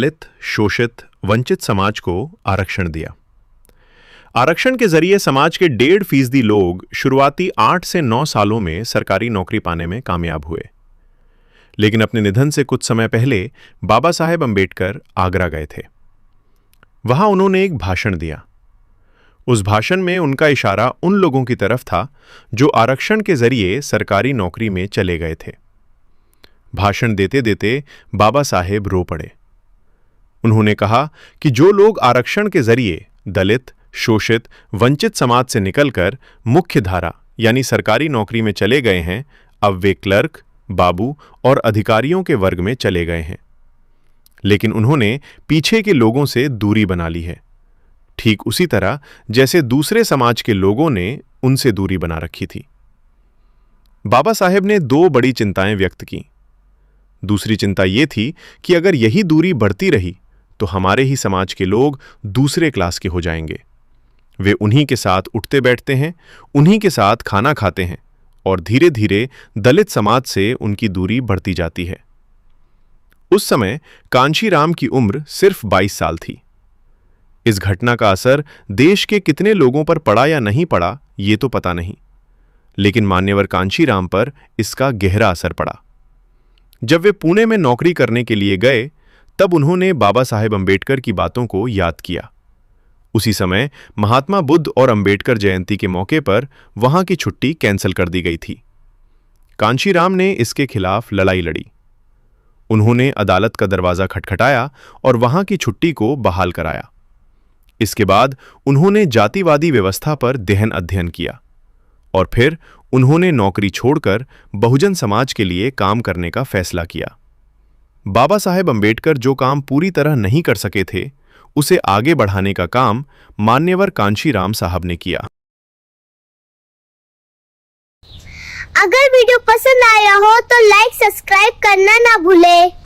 दलित, शोषित, वंचित समाज को आरक्षण दिया। आरक्षण के जरिए समाज के 1.5% लोग शुरुआती 8 से 9 सालों में सरकारी नौकरी पाने में कामयाब हुए। लेकिन अपने निधन से कुछ समय पहले बाबा साहेब अंबेडकर आगरा गए थे। वहां उन्होंने एक भाषण दिया। उस भाषण में उनका इशारा उन लोगों की तरफ था जो आरक्षण के जरिए सरकारी नौकरी में चले गए थे। भाषण देते देते बाबा साहेब रो पड़े। उन्होंने कहा कि जो लोग आरक्षण के जरिए दलित, शोषित, वंचित समाज से निकलकर मुख्य धारा यानी सरकारी नौकरी में चले गए हैं, अब वे क्लर्क, बाबू और अधिकारियों के वर्ग में चले गए हैं। लेकिन उन्होंने पीछे के लोगों से दूरी बना ली है, ठीक उसी तरह जैसे दूसरे समाज के लोगों ने उनसे दूरी बना रखी थी। बाबा साहेब ने 2 बड़ी चिंताएं व्यक्त की। दूसरी चिंता यह थी कि अगर यही दूरी बढ़ती रही तो हमारे ही समाज के लोग दूसरे क्लास के हो जाएंगे। वे उन्हीं के साथ उठते बैठते हैं, उन्हीं के साथ खाना खाते हैं और धीरे धीरे दलित समाज से उनकी दूरी बढ़ती जाती है। उस समय कांशीराम की उम्र सिर्फ 22 साल थी। इस घटना का असर देश के कितने लोगों पर पड़ा या नहीं पड़ा, ये तो पता नहीं, लेकिन मान्यवर कांशीराम पर इसका गहरा असर पड़ा। जब वे पुणे में नौकरी करने के लिए गए, तब उन्होंने बाबा साहेब अंबेडकर की बातों को याद किया। उसी समय महात्मा बुद्ध और अंबेडकर जयंती के मौके पर वहां की छुट्टी कैंसिल कर दी गई थी। कांशीराम ने इसके खिलाफ लड़ाई लड़ी। उन्होंने अदालत का दरवाजा खटखटाया और वहां की छुट्टी को बहाल कराया। इसके बाद उन्होंने जातिवादी व्यवस्था पर गहन अध्ययन किया और फिर उन्होंने नौकरी छोड़कर बहुजन समाज के लिए काम करने का फैसला किया। बाबा साहेब अंबेडकर जो काम पूरी तरह नहीं कर सके थे, उसे आगे बढ़ाने का काम मान्यवर कांशीराम साहब ने किया। अगर वीडियो पसंद आया हो तो लाइक, सब्सक्राइब करना ना भूले।